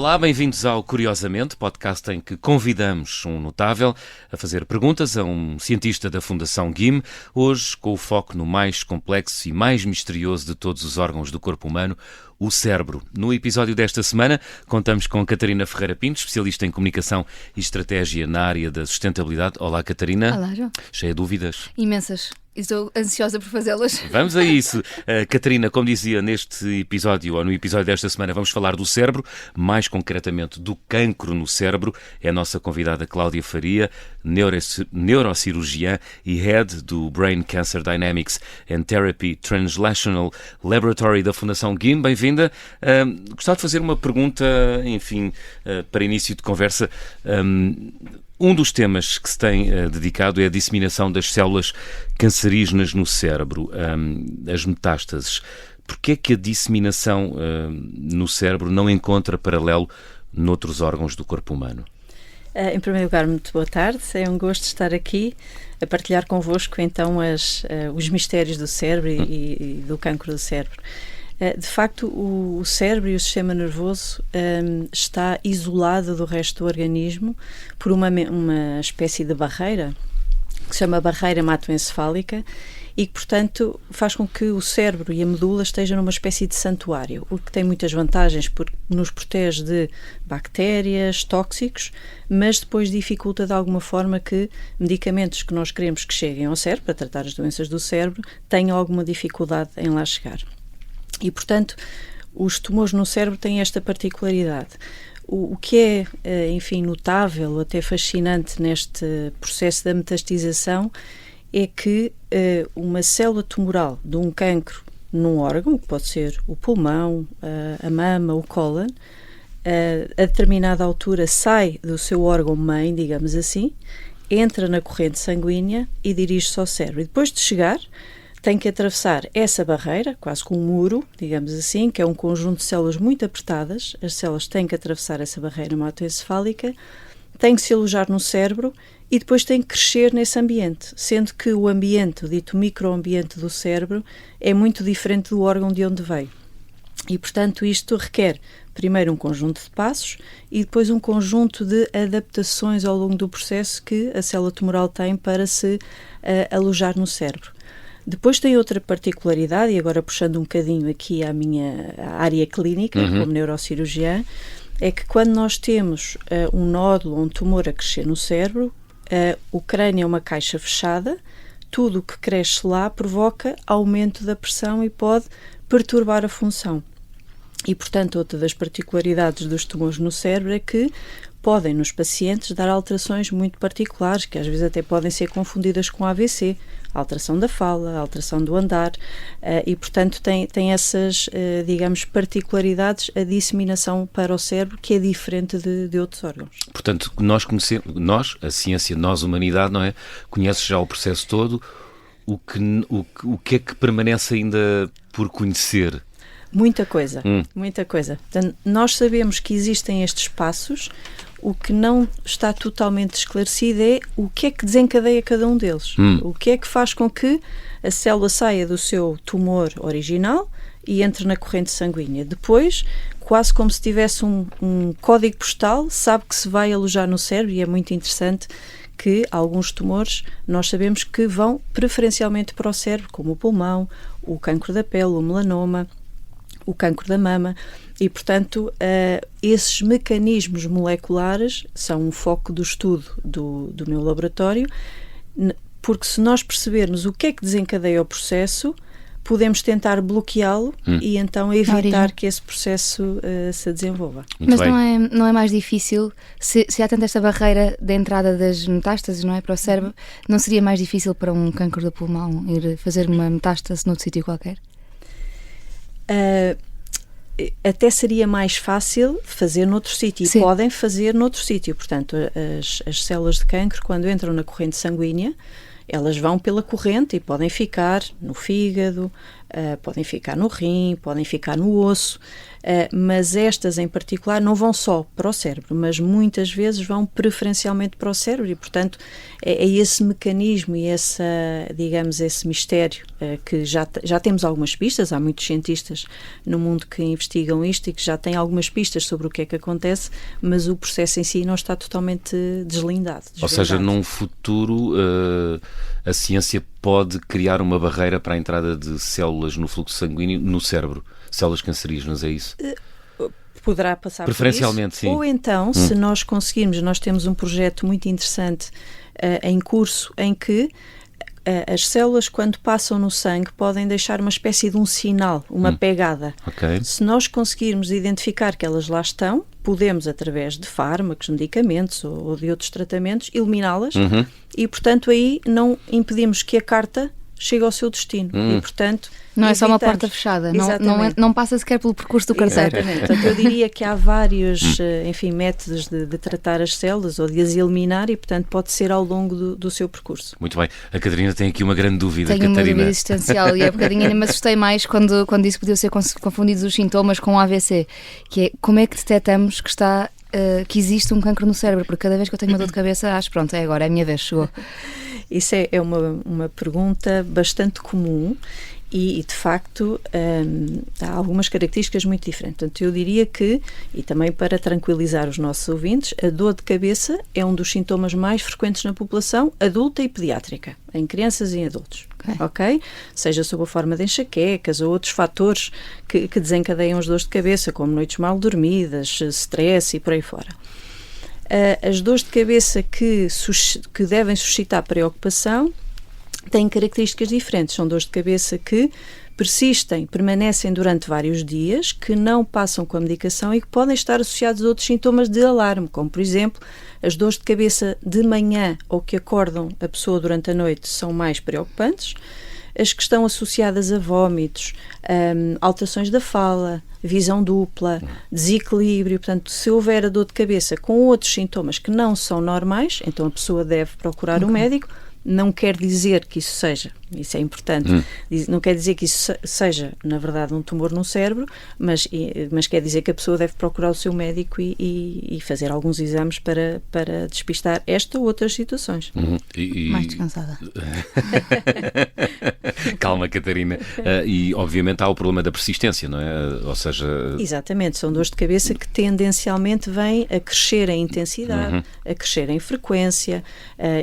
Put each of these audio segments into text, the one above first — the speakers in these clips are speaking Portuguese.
Olá, bem-vindos ao Curiosamente, podcast em que convidamos um notável a fazer perguntas a um cientista da Fundação GIM, hoje com o foco no mais complexo e mais misterioso de todos os órgãos do corpo humano, o cérebro. No episódio desta semana, contamos com Catarina Ferreira Pinto, especialista em comunicação e estratégia na área da sustentabilidade. Olá, Catarina. Olá, João. Cheia de dúvidas? Imensas. Estou ansiosa por fazê-las. Vamos a isso. Catarina, como dizia neste episódio, ou no episódio desta semana, vamos falar do cérebro, mais concretamente do cancro no cérebro. É a nossa convidada Cláudia Faria, neurocirurgiã e head do Brain Cancer Dynamics and Therapy Translational Laboratory da Fundação GIM. Bem-vinda. Gostava de fazer uma pergunta, enfim, para início de conversa. Um dos temas que se tem dedicado é a disseminação das células cancerígenas no cérebro, as metástases. Porquê é que a disseminação no cérebro não encontra paralelo noutros órgãos do corpo humano? Em primeiro lugar, muito boa tarde. É um gosto estar aqui a partilhar convosco então os mistérios do cérebro e do cancro do cérebro. De facto, o cérebro e o sistema nervoso está isolado do resto do organismo por uma espécie de barreira, que se chama barreira hematoencefálica, e que, portanto, faz com que o cérebro e a medula estejam numa espécie de santuário, o que tem muitas vantagens porque nos protege de bactérias, tóxicos, mas depois dificulta de alguma forma que medicamentos que nós queremos que cheguem ao cérebro, para tratar as doenças do cérebro, tenham alguma dificuldade em lá chegar. E, portanto, os tumores no cérebro têm esta particularidade. O que é, enfim, notável, até fascinante neste processo da metastização é que uma célula tumoral de um cancro num órgão, que pode ser o pulmão, a mama, o cólon, a determinada altura sai do seu órgão-mãe, digamos assim, entra na corrente sanguínea e dirige-se ao cérebro. E depois de chegar, tem que atravessar essa barreira, quase com um muro, digamos assim, que é um conjunto de células muito apertadas. As células têm que atravessar essa barreira hematoencefálica, têm que se alojar no cérebro e depois têm que crescer nesse ambiente, sendo que o ambiente, o dito microambiente do cérebro, é muito diferente do órgão de onde veio. E, portanto, isto requer primeiro um conjunto de passos e depois um conjunto de adaptações ao longo do processo que a célula tumoral tem para se alojar no cérebro. Depois tem outra particularidade, e agora puxando um bocadinho aqui à minha área clínica, como neurocirurgiã, é que quando nós temos um nódulo ou um tumor a crescer no cérebro, o crânio é uma caixa fechada, tudo o que cresce lá provoca aumento da pressão e pode perturbar a função. E, portanto, outra das particularidades dos tumores no cérebro é que podem, nos pacientes, dar alterações muito particulares, que às vezes até podem ser confundidas com AVC, a alteração da fala, a alteração do andar, e, portanto, tem essas, digamos, particularidades, a disseminação para o cérebro, que é diferente de outros órgãos. Portanto, nós conhecemos, a ciência, nós, a humanidade, não é? Conhece já o processo todo, o que é que permanece ainda por conhecer? Muita coisa, muita coisa. Portanto, nós sabemos que existem estes passos, o que não está totalmente esclarecido é o que é que desencadeia cada um deles. O que é que faz com que a célula saia do seu tumor original e entre na corrente sanguínea. Depois, quase como se tivesse um código postal, sabe que se vai alojar no cérebro, e é muito interessante que alguns tumores nós sabemos que vão preferencialmente para o cérebro, como o pulmão, o cancro da pele, o melanoma, o cancro da mama, e, portanto, esses mecanismos moleculares são um foco do estudo do meu laboratório, porque se nós percebermos o que é que desencadeia o processo, podemos tentar bloqueá-lo e então evitar que esse processo se desenvolva. Mas não é mais difícil, se há tanta esta barreira da entrada das metástases, não é, para o cérebro, não seria mais difícil para um cancro do pulmão ir fazer uma metástase noutro sítio qualquer? Até seria mais fácil fazer noutro sítio. E podem fazer noutro sítio. Portanto, as células de cancro, quando entram na corrente sanguínea, elas vão pela corrente e podem ficar no fígado, podem ficar no rim, podem ficar no osso, mas estas em particular não vão só para o cérebro, mas muitas vezes vão preferencialmente para o cérebro e, portanto, é esse mecanismo e esse mistério que já temos algumas pistas, há muitos cientistas no mundo que investigam isto e que já têm algumas pistas sobre o que é que acontece, mas o processo em si não está totalmente deslindado. Ou seja, num futuro a ciência pode criar uma barreira para a entrada de células no fluxo sanguíneo no cérebro, células cancerígenas, é isso? Poderá passar preferencialmente, por isso. sim. Ou então, se nós conseguirmos, nós temos um projeto muito interessante em curso em que as células, quando passam no sangue, podem deixar uma espécie de um sinal, uma pegada. Okay. Se nós conseguirmos identificar que elas lá estão, podemos, através de fármacos, medicamentos ou de outros tratamentos, eliminá-las e, portanto, aí não impedimos que a carta chegue ao seu destino. E, portanto, não é só uma porta fechada, não passa sequer pelo percurso do carteiro. Exatamente. Portanto, eu diria que há vários métodos de tratar as células ou de as eliminar e, portanto, pode ser ao longo do seu percurso. Muito bem. A Catarina tem aqui uma grande dúvida. Tenho uma dúvida existencial e é bocadinho ainda me assustei mais quando disse que podiam ser confundidos os sintomas com o AVC, que é como é que detectamos que existe um cancro no cérebro, porque cada vez que eu tenho uma dor de cabeça, acho pronto, é agora, é a minha vez, chegou. Isso é uma pergunta bastante comum e de facto, há algumas características muito diferentes. Portanto, eu diria que, e também para tranquilizar os nossos ouvintes, a dor de cabeça é um dos sintomas mais frequentes na população adulta e pediátrica, em crianças e em adultos. Ok? Seja sob a forma de enxaquecas ou outros fatores que desencadeiam as dores de cabeça, como noites mal dormidas, stress e por aí fora. As dores de cabeça que devem suscitar preocupação têm características diferentes. São dores de cabeça que persistem, permanecem durante vários dias, que não passam com a medicação e que podem estar associados a outros sintomas de alarme, como, por exemplo, as dores de cabeça de manhã ou que acordam a pessoa durante a noite são mais preocupantes. As que estão associadas a vômitos, alterações da fala, visão dupla, desequilíbrio. Portanto, se houver a dor de cabeça com outros sintomas que não são normais, então a pessoa deve procurar um médico. Não quer dizer que isso seja, isso é importante, não quer dizer que isso seja, na verdade, um tumor no cérebro, mas quer dizer que a pessoa deve procurar o seu médico e fazer alguns exames para despistar esta ou outras situações. Mais descansada. Calma, Catarina. E, obviamente, há o problema da persistência, não é? Ou seja... Exatamente, são dores de cabeça que tendencialmente vêm a crescer em intensidade, a crescer em frequência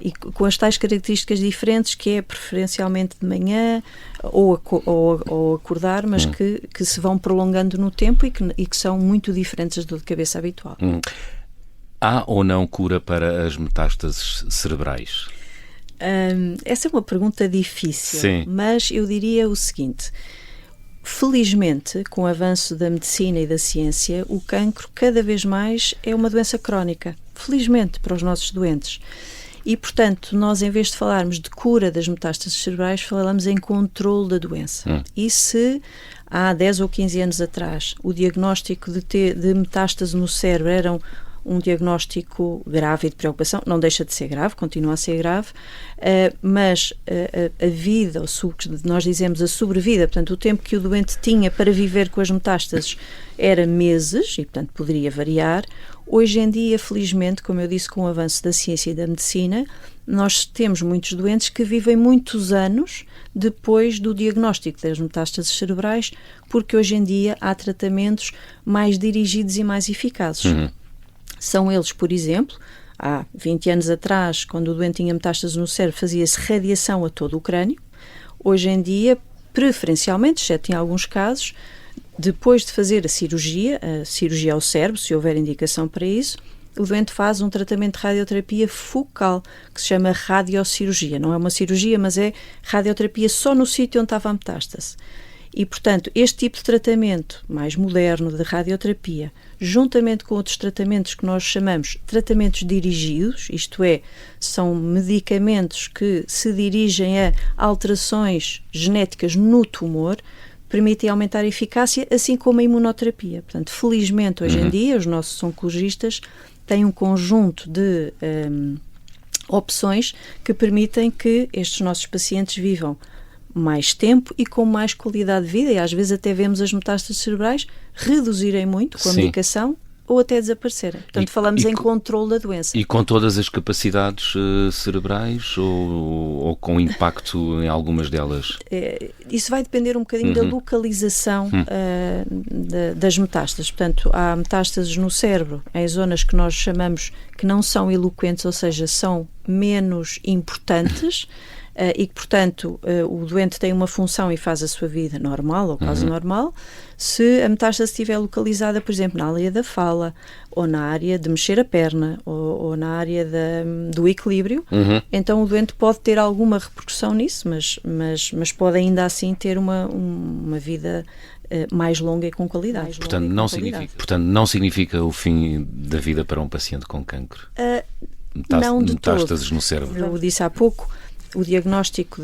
e com as tais características diferentes, que é preferencialmente de manhã ou acordar, mas que se vão prolongando no tempo e que são muito diferentes das dor de cabeça habitual. Há ou não cura para as metástases cerebrais? Essa é uma pergunta difícil, Sim. Mas eu diria o seguinte: felizmente, com o avanço da medicina e da ciência, o cancro cada vez mais é uma doença crónica, felizmente para os nossos doentes. E, portanto, nós, em vez de falarmos de cura das metástases cerebrais, falamos em controle da doença. E se há 10 ou 15 anos atrás o diagnóstico de metástase no cérebro era um diagnóstico grave e de preocupação, não deixa de ser grave, continua a ser grave, mas a vida, nós dizemos a sobrevida, portanto, o tempo que o doente tinha para viver com as metástases era meses, e, portanto, poderia variar. Hoje em dia, felizmente, como eu disse, com o avanço da ciência e da medicina, nós temos muitos doentes que vivem muitos anos depois do diagnóstico das metástases cerebrais, porque hoje em dia há tratamentos mais dirigidos e mais eficazes. São eles, por exemplo, há 20 anos atrás, quando o doente tinha metástases no cérebro, fazia-se radiação a todo o crânio. Hoje em dia, preferencialmente, exceto em alguns casos, depois de fazer a cirurgia ao cérebro, se houver indicação para isso, o doente faz um tratamento de radioterapia focal, que se chama radiocirurgia. Não é uma cirurgia, mas é radioterapia só no sítio onde estava a metástase. E, portanto, este tipo de tratamento mais moderno de radioterapia, juntamente com outros tratamentos que nós chamamos tratamentos dirigidos, isto é, são medicamentos que se dirigem a alterações genéticas no tumor, permitem aumentar a eficácia, assim como a imunoterapia. Portanto, felizmente, hoje em dia, os nossos oncologistas têm um conjunto de opções que permitem que estes nossos pacientes vivam mais tempo e com mais qualidade de vida, e às vezes até vemos as metástases cerebrais reduzirem muito com a medicação ou até desaparecerem. Portanto, falamos em controle da doença. E com todas as capacidades cerebrais ou com impacto em algumas delas? Isso vai depender um bocadinho da localização das metástases. Portanto, há metástases no cérebro, em zonas que nós chamamos que não são eloquentes, ou seja, são menos importantes, e que, portanto, o doente tem uma função e faz a sua vida normal ou quase normal. Se a metástase estiver localizada, por exemplo, na área da fala, ou na área de mexer a perna, ou na área do equilíbrio, então o doente pode ter alguma repercussão nisso, mas pode ainda assim ter uma vida mais longa e com qualidade. Portanto, não significa o fim da vida para um paciente com cancro? Não de metástases todo. No cérebro. Eu disse há pouco, o diagnóstico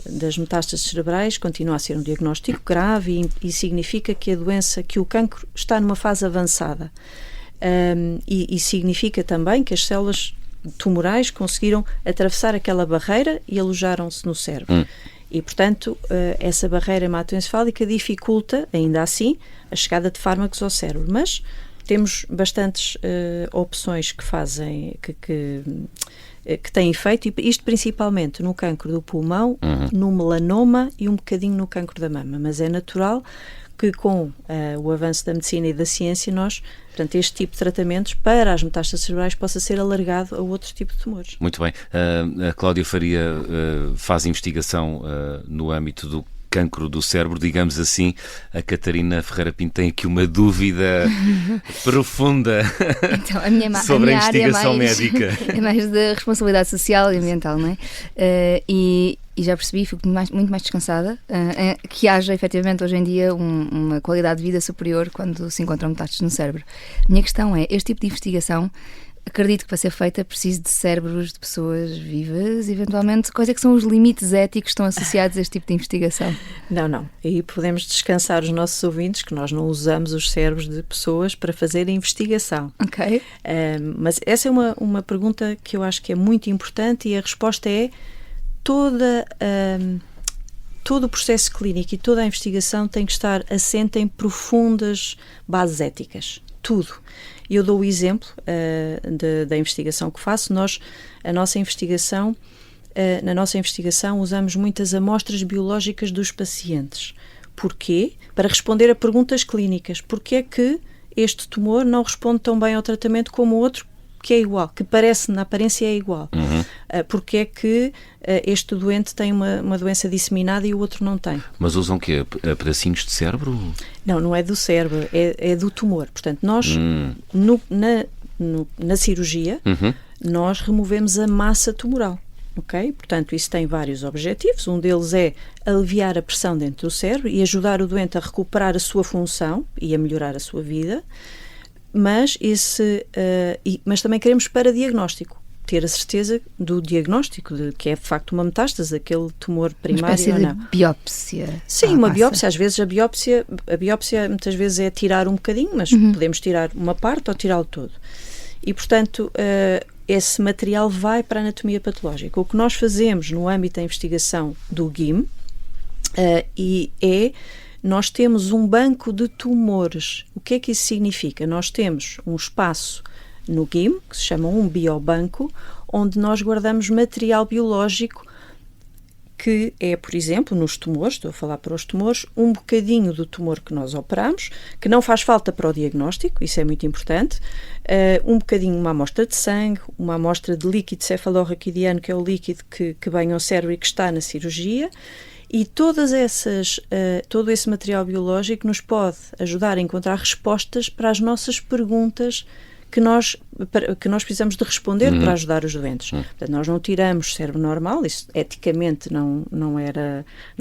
das metástases cerebrais continua a ser um diagnóstico grave e significa que a doença, que o cancro está numa fase avançada. E significa também que as células tumorais conseguiram atravessar aquela barreira e alojaram-se no cérebro. E, portanto, essa barreira hematoencefálica dificulta, ainda assim, a chegada de fármacos ao cérebro. Mas temos bastantes opções que fazem, que têm efeito, e isto principalmente no cancro do pulmão, no melanoma e um bocadinho no cancro da mama. Mas é natural que com o avanço da medicina e da ciência portanto, este tipo de tratamentos para as metástases cerebrais possa ser alargado a outro tipo de tumores. Muito bem. A Cláudia Faria faz investigação no âmbito do cancro do cérebro, digamos assim. A Catarina Ferreira Pinto tem aqui uma dúvida profunda sobre a investigação médica. É mais da responsabilidade social e ambiental, não é? E já percebi, fico muito mais descansada, que haja efetivamente hoje em dia uma qualidade de vida superior quando se encontram metástases no cérebro. A minha questão é, este tipo de investigação, acredito que para ser feita preciso de cérebros de pessoas vivas, eventualmente. Quais é que são os limites éticos que estão associados a este tipo de investigação? Não. Aí podemos descansar os nossos ouvintes que nós não usamos os cérebros de pessoas para fazer a investigação. Ok. Mas essa é uma pergunta que eu acho que é muito importante, e a resposta é todo o processo clínico e toda a investigação tem que estar assente em profundas bases éticas. Tudo. Eu dou o exemplo da investigação que faço. Na nossa investigação usamos muitas amostras biológicas dos pacientes. Porquê? Para responder a perguntas clínicas. Porquê é que este tumor não responde tão bem ao tratamento como o outro que é igual, que na aparência é igual? Porque é que este doente tem uma doença disseminada e o outro não tem? Mas usam o quê? Pedacinhos de cérebro? Não é do cérebro, é do tumor. Portanto, nós, na cirurgia, nós removemos a massa tumoral. Okay? Portanto, isso tem vários objetivos. Um deles é aliviar a pressão dentro do cérebro e ajudar o doente a recuperar a sua função e a melhorar a sua vida. Mas também queremos para diagnóstico, ter a certeza do diagnóstico, de que é de facto uma metástase, aquele tumor primário ou não. Uma espécie de biópsia. Sim, uma biópsia. Às vezes a biópsia muitas vezes é tirar um bocadinho, mas podemos tirar uma parte ou tirá-lo todo. E, portanto, esse material vai para a anatomia patológica. O que nós fazemos no âmbito da investigação do GIM nós temos um banco de tumores. O que é que isso significa? Nós temos um espaço no GIM, que se chama um biobanco, onde nós guardamos material biológico que é, por exemplo, nos tumores, estou a falar para os tumores, um bocadinho do tumor que nós operamos, que não faz falta para o diagnóstico, isso é muito importante, um bocadinho, uma amostra de sangue, uma amostra de líquido cefalorraquidiano, que é o líquido que banha o cérebro e que está na cirurgia. E todo esse material biológico nos pode ajudar a encontrar respostas para as nossas perguntas que nós precisamos de responder para ajudar os doentes. Portanto, nós não tiramos cérebro normal, isso eticamente não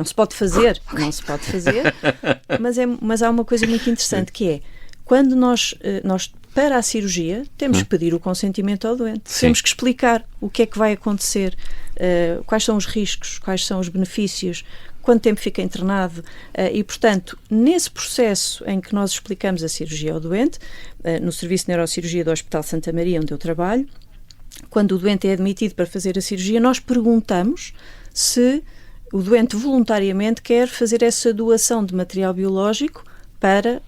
se pode fazer, mas há uma coisa muito interessante que é, quando nós para a cirurgia, temos que pedir o consentimento ao doente. Sim. Temos que explicar o que é que vai acontecer, quais são os riscos, quais são os benefícios, quanto tempo fica internado e, portanto, nesse processo em que nós explicamos a cirurgia ao doente, no Serviço de Neurocirurgia do Hospital Santa Maria, onde eu trabalho, quando o doente é admitido para fazer a cirurgia, nós perguntamos se o doente voluntariamente quer fazer essa doação de material biológico para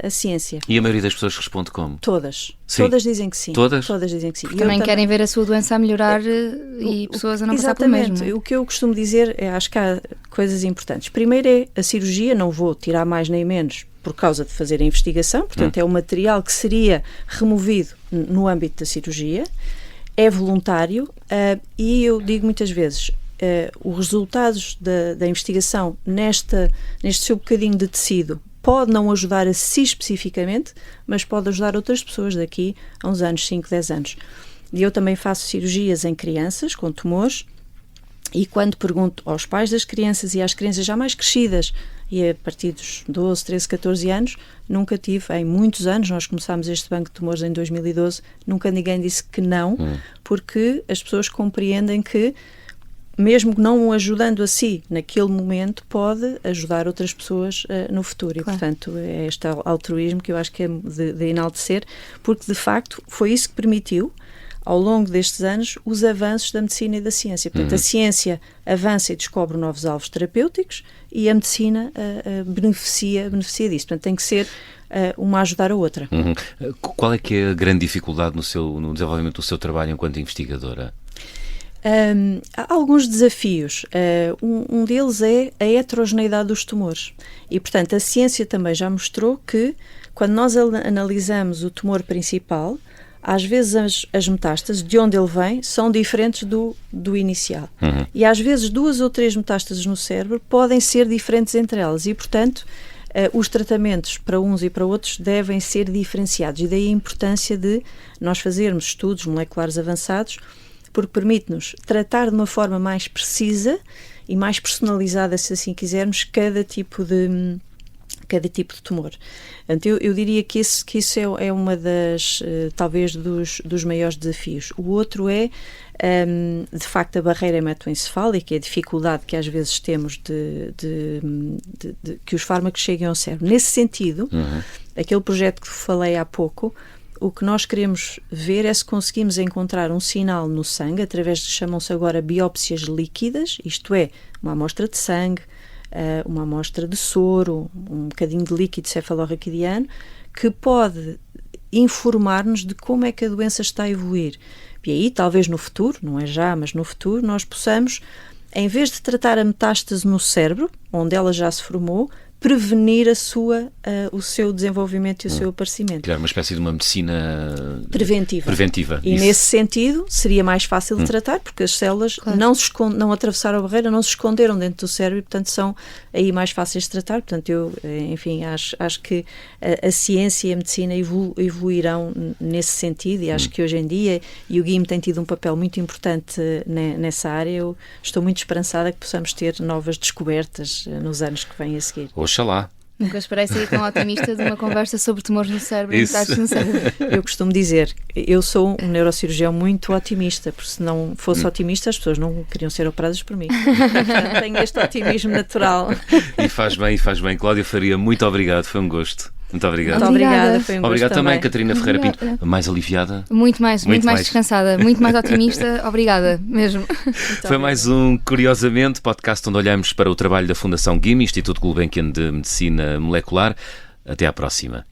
a ciência. E a maioria das pessoas responde como? Todas. Sim. Todas dizem que sim. Todas? Todas dizem que sim. Também querem ver a sua doença a melhorar e pessoas a não passar pelo mesmo. Exatamente. O que eu costumo dizer, acho que há coisas importantes. Primeiro é a cirurgia, não vou tirar mais nem menos por causa de fazer a investigação, portanto é o material que seria removido no âmbito da cirurgia, é voluntário e eu digo muitas vezes, os resultados da investigação neste seu bocadinho de tecido pode não ajudar a si especificamente, mas pode ajudar outras pessoas daqui a uns anos, 5, 10 anos. E eu também faço cirurgias em crianças com tumores e quando pergunto aos pais das crianças e às crianças já mais crescidas e a partir dos 12, 13, 14 anos, nunca tive, em muitos anos, nós começámos este banco de tumores em 2012, nunca ninguém disse que não, porque as pessoas compreendem que mesmo não ajudando a si naquele momento, pode ajudar outras pessoas no futuro. Claro. E, portanto, é este altruísmo que eu acho que é de enaltecer, porque, de facto, foi isso que permitiu, ao longo destes anos, os avanços da medicina e da ciência. Portanto, a ciência avança e descobre novos alvos terapêuticos e a medicina beneficia disso. Portanto, tem que ser uma a ajudar a outra. Qual é que é a grande dificuldade no desenvolvimento do seu trabalho enquanto investigadora? Há alguns desafios. Um deles é a heterogeneidade dos tumores. E, portanto, a ciência também já mostrou que, quando nós analisamos o tumor principal, às vezes as metástases, de onde ele vem, são diferentes do inicial. E, às vezes, 2 ou 3 metástases no cérebro podem ser diferentes entre elas. E, portanto, os tratamentos para uns e para outros devem ser diferenciados. E daí a importância de nós fazermos estudos moleculares avançados, porque permite-nos tratar de uma forma mais precisa e mais personalizada, se assim quisermos, cada tipo de tumor. Portanto, eu diria que isso é uma das, talvez, dos maiores desafios. O outro é, de facto, a barreira hematoencefálica, a dificuldade que às vezes temos de que os fármacos cheguem ao cérebro. Nesse sentido, aquele projeto que falei há pouco, o que nós queremos ver é se conseguimos encontrar um sinal no sangue, através de, chamam-se agora biópsias líquidas, isto é, uma amostra de sangue, uma amostra de soro, um bocadinho de líquido cefalorraquidiano, que pode informar-nos de como é que a doença está a evoluir. E aí, talvez no futuro, não é já, mas no futuro, nós possamos, em vez de tratar a metástase no cérebro, onde ela já se formou, prevenir o seu desenvolvimento e o seu aparecimento. Criar uma espécie de uma medicina preventiva. E isso. Nesse sentido seria mais fácil de tratar, porque as células não atravessaram a barreira, não se esconderam dentro do cérebro e, portanto, são aí mais fáceis de tratar. Portanto, eu, enfim, acho que a ciência e a medicina evoluirão nesse sentido e acho que hoje em dia, e o GIM tem tido um papel muito importante nessa área, eu estou muito esperançada que possamos ter novas descobertas nos anos que vêm a seguir. Oxalá. Nunca esperei sair tão otimista de uma conversa sobre tumores no cérebro e Isso. metástases no cérebro. Eu costumo dizer, eu sou um neurocirurgião muito otimista, porque se não fosse otimista as pessoas não queriam ser operadas por mim. Portanto, tenho este otimismo natural. E faz bem. Cláudia Faria, muito obrigado, foi um gosto. Muito obrigado. Muito obrigada, foi um gosto Obrigado também, também. Catarina Ferreira Pinto. Mais aliviada? Muito mais descansada, muito mais otimista. Obrigada, mesmo. Foi mais um Curiosamente, podcast onde olhamos para o trabalho da Fundação GIM, Instituto Gulbenkian de Medicina Molecular. Até à próxima.